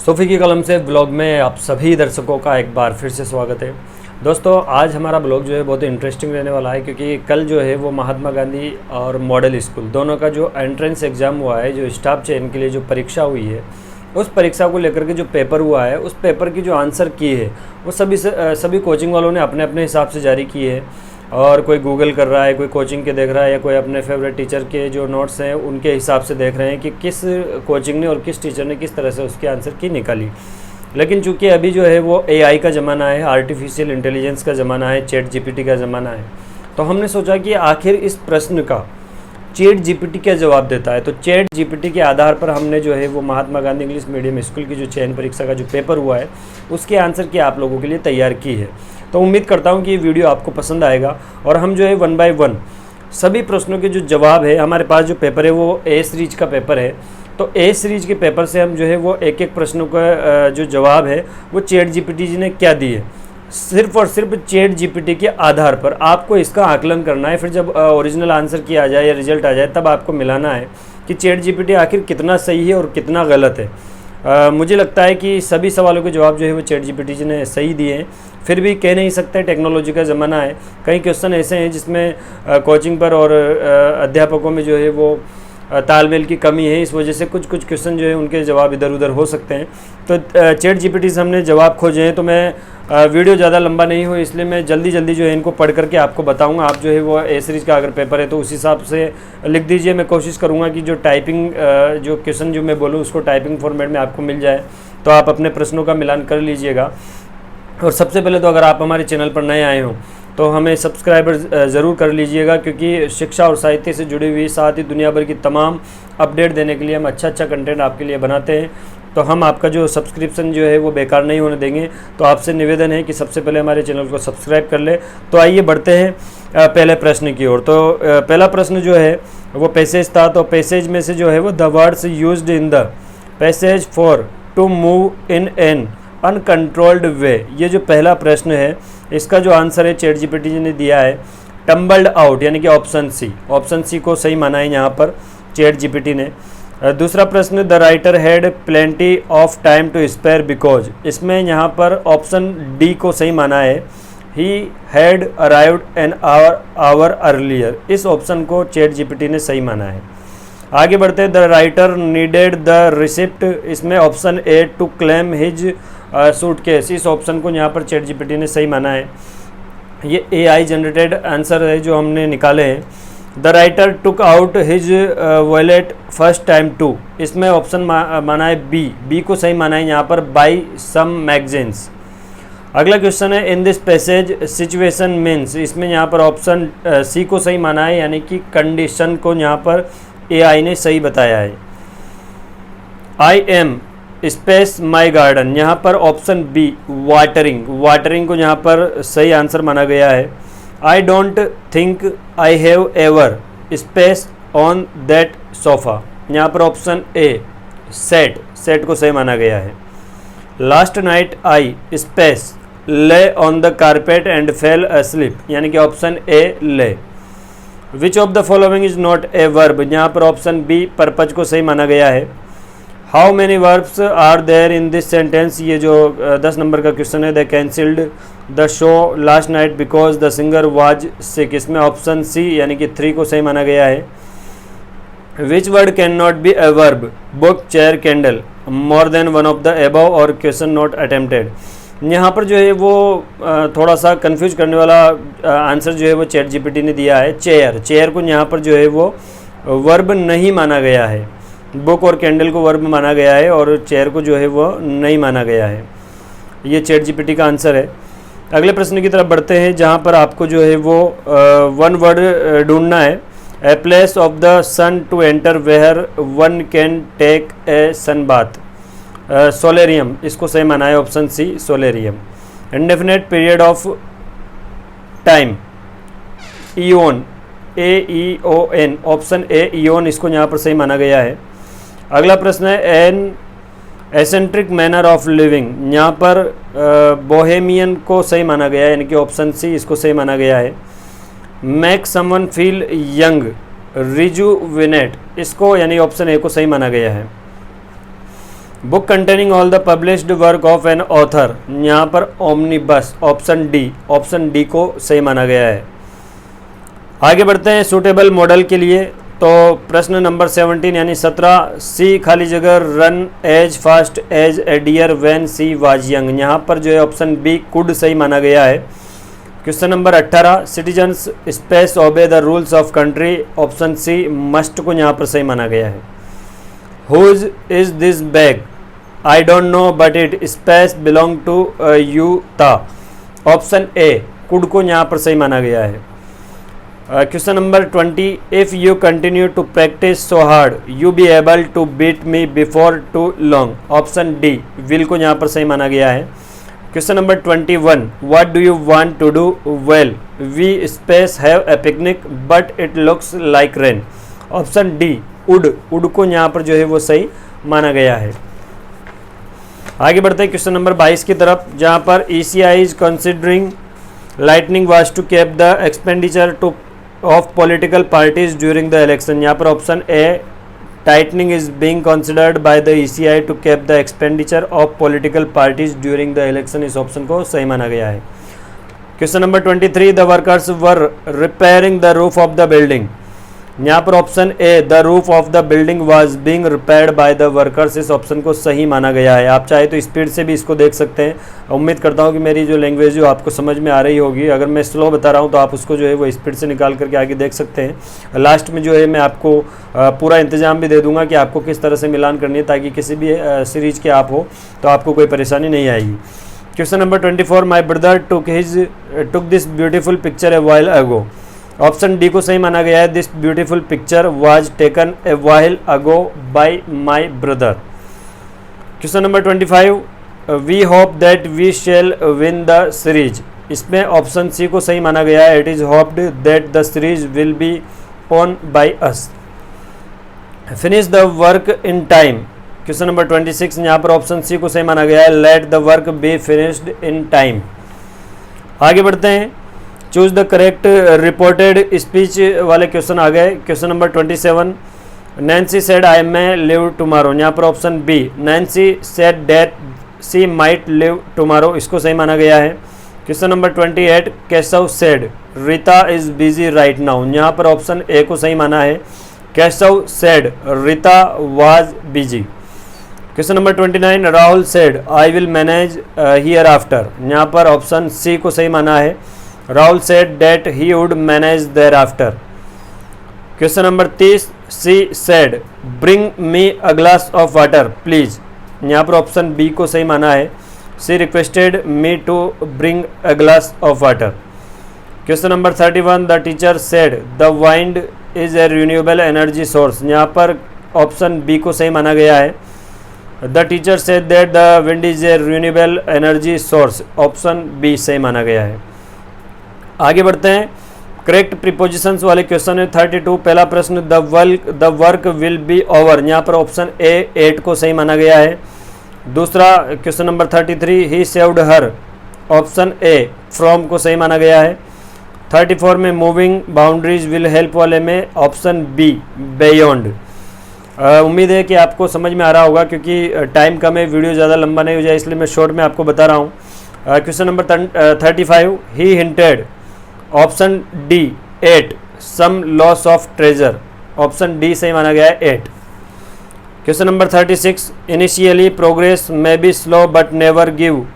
SoFi की कलम से ब्लॉग में आप सभी दर्शकों का एक बार फिर से स्वागत है। दोस्तों, आज हमारा ब्लॉग जो है बहुत ही इंटरेस्टिंग रहने वाला है, क्योंकि कल जो है वो महात्मा गांधी और मॉडल स्कूल दोनों का जो एंट्रेंस एग्ज़ाम हुआ है, जो स्टाफ चयन के लिए जो परीक्षा हुई है, उस परीक्षा को लेकर के जो पेपर हुआ है, उस पेपर की जो आंसर की है वो सभी कोचिंग वालों ने अपने अपने हिसाब से जारी की है। और कोई गूगल कर रहा है, कोई कोचिंग के देख रहा है, या कोई अपने फेवरेट टीचर के जो नोट्स हैं उनके हिसाब से देख रहे हैं कि किस कोचिंग ने और किस टीचर ने किस तरह से उसके आंसर की निकाली। लेकिन चूंकि अभी जो है वो एआई का ज़माना है, आर्टिफिशियल इंटेलिजेंस का ज़माना है, चैट जीपीटी का ज़माना है, तो हमने सोचा कि आखिर इस प्रश्न का चैट जीपीटी क्या जवाब देता है। तो चैट जीपीटी के आधार पर हमने जो है वो Mahatma Gandhi English medium school की जो चयन परीक्षा का जो पेपर हुआ है उसके आंसर की आप लोगों के लिए तैयार की है। तो उम्मीद करता हूं कि ये वीडियो आपको पसंद आएगा और हम जो है 1 बाय 1 सभी प्रश्नों के जो जवाब है, हमारे पास जो पेपर है वो ए सीरीज का पेपर है, तो ए सीरीज के पेपर से हम जो है वो एक एक प्रश्नों का जो जवाब है वो चैट जीपीटी जी ने क्या दिए, सिर्फ और सिर्फ चैट जीपीटी के आधार पर आपको इसका आकलन करना है। फिर जब ओरिजिनल आंसर की आ जाए या रिजल्ट आ जाए तब आपको मिलाना है कि चैट जीपीटी आखिर कितना सही है और कितना गलत है। मुझे लगता है कि सभी सवालों के जवाब जो है वो चैट जीपीटी जी ने सही दिए हैं। फिर भी कह नहीं सकते, टेक्नोलॉजी का ज़माना है, कई क्वेश्चन ऐसे हैं जिसमें कोचिंग पर और अध्यापकों में जो है वो तालमेल की कमी है, इस वजह से कुछ क्वेश्चन जो है उनके जवाब इधर उधर हो सकते हैं। तो चैट जीपीटी से हमने जवाब खोजे हैं। तो मैं वीडियो ज़्यादा लंबा नहीं हो इसलिए मैं जल्दी जो है इनको पढ़ करके आपको बताऊंगा। आप जो है वो ए सीरीज़ का अगर पेपर है तो उस हिसाब से लिख दीजिए। मैं कोशिश करूंगा कि जो टाइपिंग जो क्वेश्चन जो मैं बोलूँ उसको टाइपिंग फॉर्मेट में आपको मिल जाए, तो आप अपने प्रश्नों का मिलान कर लीजिएगा। और सबसे पहले तो अगर आप हमारे चैनल पर नए आए हों तो हमें सब्सक्राइबर ज़रूर कर लीजिएगा, क्योंकि शिक्षा और साहित्य से जुड़ी हुई साथ ही दुनिया भर की तमाम अपडेट देने के लिए हम अच्छा कंटेंट आपके लिए बनाते हैं। तो हम आपका जो सब्सक्रिप्शन जो है वो बेकार नहीं होने देंगे। तो आपसे निवेदन है कि सबसे पहले हमारे चैनल को सब्सक्राइब कर ले। तो आइए बढ़ते हैं पहले प्रश्न की ओर। तो पहला प्रश्न जो है वो पैसेज था। तो पैसेज में से जो है वो the words used in the passage for to move in an uncontrolled way, ये जो पहला प्रश्न है इसका जो आंसर है चैट जीपीटी जी ने दिया है टम्बल्ड आउट, यानी कि ऑप्शन सी को सही माना है यहाँ पर चैट जीपीटी ने। दूसरा प्रश्न the writer had plenty of time to spare because, इसमें यहाँ पर ऑप्शन डी को सही माना है he had arrived an hour earlier, इस ऑप्शन को चैट जीपीटी ने सही माना है। आगे बढ़ते हैं the writer needed the receipt, इसमें option A to claim his suitcase, इस ऑप्शन को यहाँ पर चैट जीपीटी ने सही माना है। ये एआई जनरेटेड आंसर है जो हमने निकाले हैं। The writer took out his wallet first time to, इसमें ऑप्शन माना है बी को सही माना है यहाँ पर बाई सम मैगजीन्स। अगला क्वेश्चन है in this passage situation means, इसमें यहाँ पर ऑप्शन सी को सही माना है, यानी कि कंडीशन को यहाँ पर एआई ने सही बताया है। I am space my garden, यहाँ पर ऑप्शन बी वाटरिंग को यहाँ पर सही आंसर माना गया है। I don't think I have ever space on that sofa, यहाँ पर ऑप्शन ए सेट को सही माना गया है। लास्ट नाइट आई स्पेस ले on the carpet and fail asleep, यानी कि ऑप्शन ए ले। Which of the following is not a verb, यहाँ पर ऑप्शन बी परपज को सही माना गया है। How many verbs are there in this sentence, ये जो 10 नंबर का क्वेश्चन है। They cancelled the show last night because the singer was sick, इसमें ऑप्शन सी यानी कि 3 को सही माना गया है। Which word can not be a verb, book chair candle, more than one of the above और क्वेश्चन नॉट अटेम्प्टेड। यहाँ पर जो है वो थोड़ा सा कंफ्यूज करने वाला आंसर जो है वो चैट जीपीटी ने दिया है चेयर को यहाँ पर जो है वो वर्ब नहीं माना गया है। बुक और कैंडल को वर्ब माना गया है और चेयर को जो है वो नहीं माना गया है। ये चैट जीपीटी का आंसर है। अगले प्रश्न की तरफ बढ़ते हैं जहाँ पर आपको जो है वो 1 वर्ड ढूंढना है। A place of the sun to enter where one can take a sun bath, solarium, इसको सही माना है option C solarium. Indefinite period of time eon AEON, option A eon, इसको यहाँ पर सही माना गया है। अगला प्रश्न है an eccentric manner of living, यहाँ पर बोहेमियन को सही माना गया है, यानी कि ऑप्शन सी इसको सही माना गया है। Make someone feel young rejuvenate, इसको यानी ऑप्शन ए को सही माना गया है। Book containing all the published work of an author, यहाँ पर ओमनीबस, ऑप्शन डी को सही माना गया है। आगे बढ़ते हैं सूटेबल मॉडल के लिए। तो प्रश्न नंबर 17 यानी 17, सी खाली जगह run as fast as a deer when she was young, यहाँ पर जो है ऑप्शन बी कुड सही माना गया है। Question number 18, citizens space obey the rules of country, option C must को यहाँ पर सही माना गया है। Whose is this bag, I don't know but it space belong to you ता, ऑप्शन ए कुड को यहाँ पर सही माना गया है। Question number 20, if you continue to practise so hard you be able to beat me before too long, option D will को यहाँ पर सही माना गया है। Question number 21, what do you want to do well we space have a picnic but it looks like rain, option D would को यहाँ पर जो है वो सही माना गया है। आगे बढ़ते हैं क्वेश्चन नंबर 22 की तरफ, जहाँ पर ECI is considering lightning was to cap the expenditure to of political parties during the election, यहाँ पर option A tightening is being considered by the ECI to cap the expenditure of political parties during the election, इस option को सही माना गया है। Question number 23, the workers were repairing the roof of the building, यहाँ पर option A the roof of the building was being repaired by the workers, इस option को सही माना गया है। आप चाहे तो स्पीड से भी इसको देख सकते हैं। उम्मीद करता हूँ कि मेरी जो लैंग्वेज जो आपको समझ में आ रही होगी। अगर मैं स्लो बता रहा हूँ तो आप उसको जो है वो स्पीड से निकाल करके आगे देख सकते हैं। लास्ट में जो है मैं आपको पूरा इंतजाम भी दे दूंगा कि आपको किस तरह से मिलान करनी है, ताकि किसी भी सीरीज के आप हो तो आपको कोई परेशानी नहीं आएगी। Question number 24, my brother took this beautiful picture a while ago, option D को सही माना गया है। This beautiful picture was taken a while ago by my brother. Question number 25, we hope that we shall win the series, इसमें option C को सही माना गया है। It is hoped that the series will be won by us. Finish the work in time, question number 26, यहाँ पर option C को सही माना गया है। Let the work be finished in time. आगे बढ़ते हैं, choose the correct reported speech वाले क्वेश्चन आ गए। Question number 27, Nancy said I may leave tomorrow, यहाँ पर option B Nancy said that she might leave tomorrow, इसको सही माना गया है। Question number 28, Keshav said Rita is busy right now, यहाँ पर ऑप्शन ए को सही माना है। Keshav said Rita was busy. Question number 29, Rahul said I will manage here after, यहाँ पर ऑप्शन सी को सही माना है। Rahul said that he would manage thereafter. Question number 30, she said bring me a glass of water please, यहाँ पर ऑप्शन बी को सही माना है। she requested me to bring a glass of water. Question number 31, the teacher said the wind is a renewable energy source, यहाँ पर option B को सही माना गया है। the teacher said that the wind is a renewable energy source, option B सही माना गया है। आगे बढ़ते हैं, करेक्ट प्रीपोजिशंस वाले क्वेश्चन है 32। पहला प्रश्न, the work will be over, यहाँ पर ऑप्शन ए 8 को सही माना गया है। दूसरा question number 33, he saved her, option A from को सही माना गया है। 34 में मूविंग बाउंड्रीज विल हेल्प वाले में ऑप्शन बी बियॉन्ड। उम्मीद है कि आपको समझ में आ रहा होगा, क्योंकि टाइम कम है, वीडियो ज़्यादा लंबा नहीं हो जाए, इसलिए मैं शॉर्ट में आपको बता रहा हूँ। Question number 35, he hinted, option D 8 some loss of treasure, option D सही माना गया है 8। Question number 36, initially progress may be slow but never give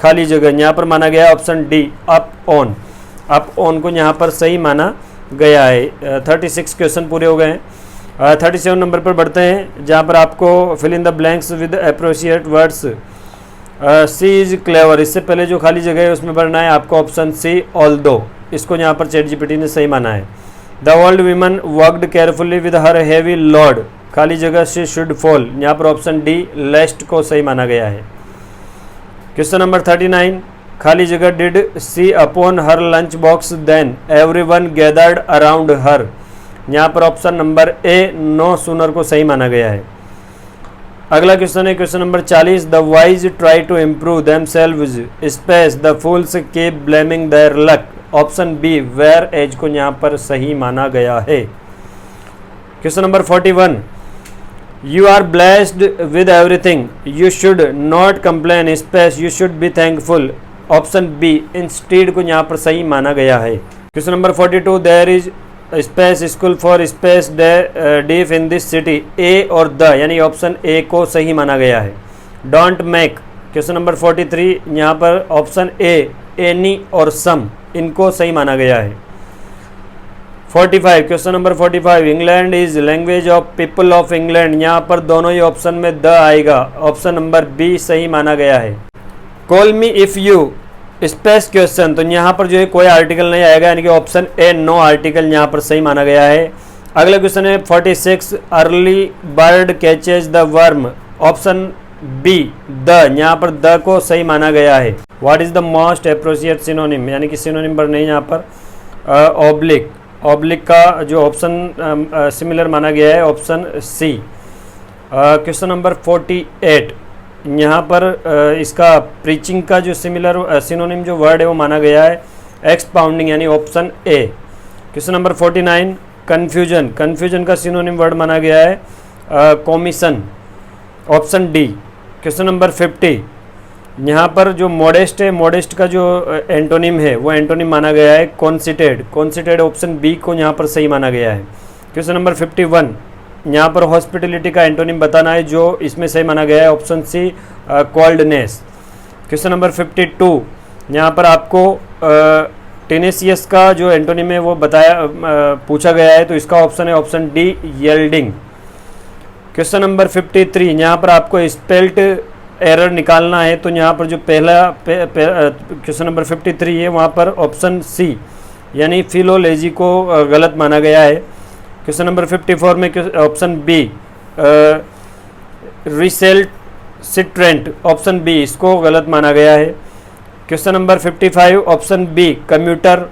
खाली जगह, यहाँ पर माना गया है ऑप्शन डी अप ऑन को यहाँ पर सही माना गया है। 36 क्वेश्चन पूरे हो गए हैं। 37 नंबर पर बढ़ते हैं, जहाँ पर आपको fill in the blanks with appropriate words. She is clever, इससे पहले जो खाली जगह है उसमें भरना है आपको ऑप्शन सी ऑल्दो, इसको यहाँ पर ChatGPT ने सही माना है। The old women worked carefully with her heavy load, खाली जगह शी शुड फॉल, यहाँ पर ऑप्शन डी लेस्ट को सही माना गया है। क्वेश्चन नंबर 39, खाली जगह did she upon her lunch box then everyone gathered around her, यहाँ पर option number A no sooner को सही माना गया है। अगला क्वेश्चन है question number 40, the wise try to improve themselves space the fools keep blaming their luck, option B whereas को यहाँ पर सही माना गया है। Question number 41, you are blessed with everything, you should not complain space you should be thankful, option B instead को यहाँ पर सही माना गया है। Question number 42, there is space school for space deaf in this city, a और the यानी option A को सही माना गया है। डोंट मेक, क्वेश्चन नंबर 43, यहाँ पर ऑप्शन ए एनी और सम इनको सही माना गया है। 45, question number 45, England is language of people of England, यहाँ पर दोनों ही ऑप्शन में द आएगा, ऑप्शन नंबर बी सही माना गया है। Call me if you space question, तो यहाँ पर जो है कोई आर्टिकल नहीं आएगा, यानी कि ऑप्शन ए नो आर्टिकल यहाँ पर सही माना गया है। अगला क्वेश्चन है 46, early bird catches the worm, option be the, यहाँ पर द को सही माना गया है। What is the most appropriate synonym, यानी कि सिनोनिम पर नहीं, यहाँ पर ऑब्लिक, ऑब्लिक का जो ऑप्शन सिमिलर माना गया है, ऑप्शन सी। क्वेश्चन नंबर 48, यहाँ पर इसका प्रीचिंग का जो सिमिलर सिनोनिम जो वर्ड है वो माना गया है एक्सपाउंडिंग, यानी option A. Question number 49, confusion, confusion का सिनोनिम वर्ड माना गया है commission, option D. Question number 50, यहाँ पर जो मॉडेस्ट है, मॉडेस्ट का जो एंटोनिम है वो एंटोनिम माना गया है कॉन्सिटेड, कॉन्सिटेड ऑप्शन बी को यहाँ पर सही माना गया है। क्वेश्चन नंबर 51, यहाँ पर हॉस्पिटलिटी का एंटोनिम बताना है, जो इसमें सही माना गया है, option C coldness. Question number 52, यहाँ पर आपको टेनेसियस का जो एंटोनिम है वो पूछा गया है, तो इसका ऑप्शन है option D yielding. Question number 53, यहाँ पर आपको स्पेल्ट एरर निकालना है, तो यहाँ पर जो पहला क्वेश्चन नंबर 53 है वहाँ पर ऑप्शन सी यानी फिलोलॉजी को गलत माना गया है। क्वेश्चन नंबर 54 में option B recalcitrant, option B इसको गलत माना गया है। Question number 55 option B commuter.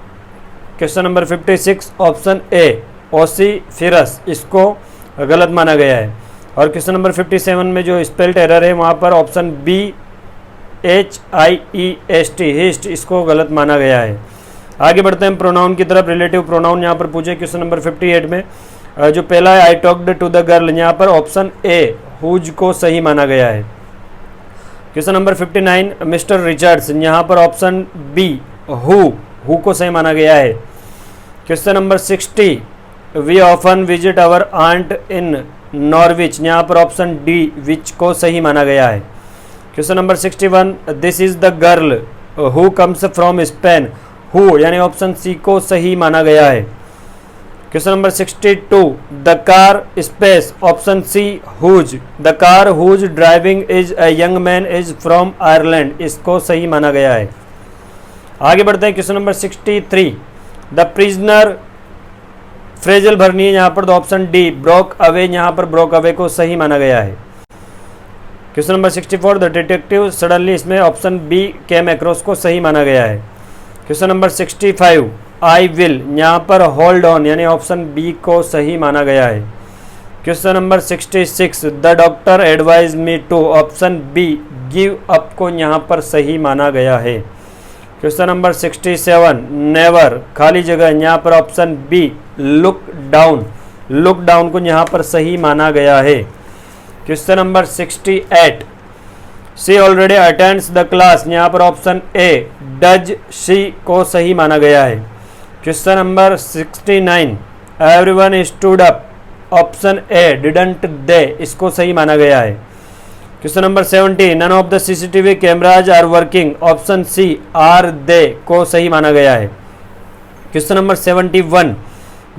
Question number 56 option A ossiferous, इसको गलत माना गया है। और क्वेश्चन नंबर 57 में जो स्पेल्ट एरर है वहाँ पर ऑप्शन बी HIEST हिस्ट, इसको गलत माना गया है। आगे बढ़ते हैं प्रोनाउन की तरफ। रिलेटिव प्रोनाउन यहाँ पर पूछे क्वेश्चन नंबर 58 में, जो पहला है I talked to the girl, यहाँ पर ऑप्शन ए हुज को सही माना गया है। क्वेश्चन नंबर 59 मिस्टर रिचर्ड्स, यहाँ पर ऑप्शन बी हु को सही माना गया है। Question number 60 we often visit our aunt in Norwich, यहाँ पर ऑप्शन डी विच को सही माना गया है। Question number 61 this is the girl who comes from Spain, who यानी ऑप्शन सी को सही माना गया है। Question number 62 the car space option C whose, the car whose driving is a young man is from Ireland, इसको सही माना गया है। आगे बढ़ते हैं question number 63 the prisoner phrasal भरनी है, यहाँ पर तो ऑप्शन डी ब्रोक अवे, यहाँ पर ब्रोक अवे को सही माना गया है। Question number 64 the detective suddenly, इसमें ऑप्शन बी केम अक्रॉस को सही माना गया है। क्वेश्चन नंबर 65 आई विल, यहाँ पर होल्ड ऑन यानी ऑप्शन बी को सही माना गया है। Question number 66 the doctor advise me to, option B give up को यहाँ पर सही माना गया है। क्वेश्चन नंबर 67 नेवर खाली जगह, यहाँ पर ऑप्शन बी लुक डाउन को यहाँ पर सही माना गया है। Question number 68 she already attends the class, यहाँ पर ऑप्शन ए डज शी को सही माना गया है। Question number 69 everyone stood up, option A didn't they, इसको सही माना गया है। Question number 70 none of the CCTV cameras are working, option C are they को सही माना गया है। Question number 71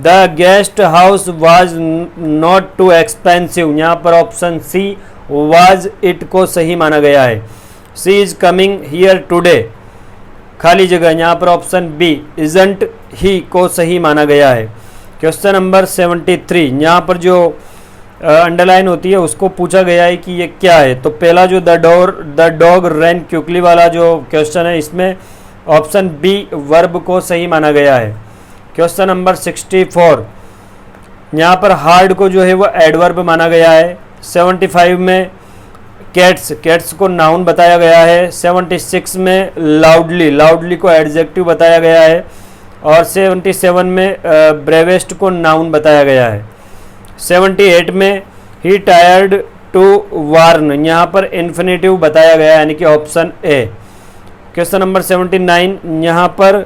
the guest house was not too expensive, यहाँ पर ऑप्शन सी वाज इट को सही माना गया है। सी इज कमिंग हियर टुडे खाली जगह, यहाँ पर ऑप्शन बी इजंट ही को सही माना गया है। क्वेश्चन नंबर 73 यहाँ पर जो अंडरलाइन होती है उसको पूछा गया है कि ये क्या है, तो पहला जो द डॉग रैन क्विकली वाला जो क्वेश्चन है इसमें ऑप्शन बी वर्ब को सही माना गया है। क्वेश्चन नंबर 64 यहाँ पर हार्ड को जो है वो एडवर्ब माना गया है। 75 में कैट्स को नाउन बताया गया है। 76 में लाउडली को एडजेक्टिव बताया गया है और 77 में ब्रेवेस्ट को नाउन बताया गया है। 78 में ही टायर्ड टू वार्न, यहाँ पर इन्फिनेटिव बताया गया यानी कि ऑप्शन ए। क्वेश्चन नंबर 79, यहाँ पर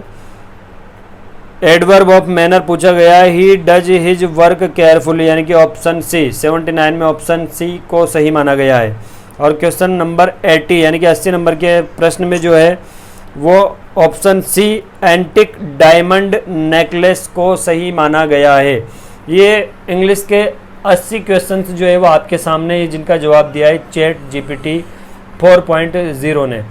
एडवर्ब ऑफ मैनर पूछा गया है, he does his work carefully यानी कि ऑप्शन सी। 79 में ऑप्शन सी को सही माना गया है। और क्वेश्चन नंबर 80 यानी कि 80 नंबर के प्रश्न में जो है वो option C antique diamond necklace को सही माना गया है। ये इंग्लिश के 80 क्वेश्चंस जो है वो आपके सामने है, जिनका जवाब दिया है चैट जीपीटी 4.0 ने।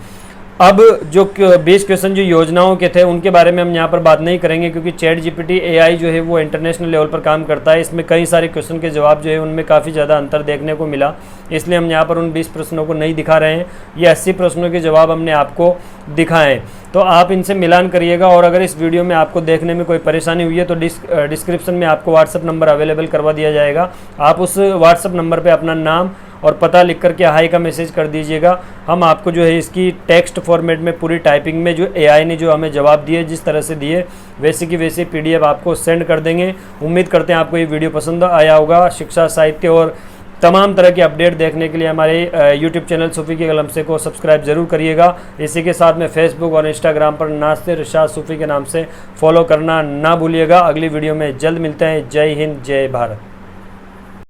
अब जो 20 क्वेश्चन जो योजनाओं के थे उनके बारे में हम यहाँ पर बात नहीं करेंगे, क्योंकि चैट जीपीटी एआई जो है वो इंटरनेशनल लेवल पर काम करता है। इसमें कई सारे क्वेश्चन के जवाब जो है उनमें काफ़ी ज़्यादा अंतर देखने को मिला, इसलिए हम यहाँ पर उन 20 प्रश्नों को नहीं दिखा रहे हैं। ये 80 प्रश्नों के जवाब हमने आपको दिखाएं, तो आप इनसे मिलान करिएगा। और अगर इस वीडियो में आपको देखने में कोई परेशानी हुई है तो डिस्क्रिप्शन में आपको व्हाट्सअप नंबर अवेलेबल करवा दिया जाएगा। आप उस व्हाट्सअप नंबर पर अपना नाम और पता लिख करके हाई का मैसेज कर दीजिएगा। हम आपको जो है इसकी टेक्स्ट फॉर्मेट में पूरी टाइपिंग में जो एआई ने जो हमें जवाब दिए, जिस तरह से दिए वैसे की वैसे पीडीएफ आपको सेंड कर देंगे। उम्मीद करते हैं आपको ये वीडियो पसंद आया होगा। शिक्षा, साहित्य और तमाम तरह के अपडेट देखने के लिए हमारे यूट्यूब चैनल सूफ़ी के कलम से को सब्सक्राइब जरूर करिएगा। इसी के साथ में फेसबुक और इंस्टाग्राम पर नासिर इरशाद सूफ़ी के नाम से फॉलो करना ना भूलिएगा। अगली वीडियो में जल्द मिलते हैं। जय हिंद, जय भारत।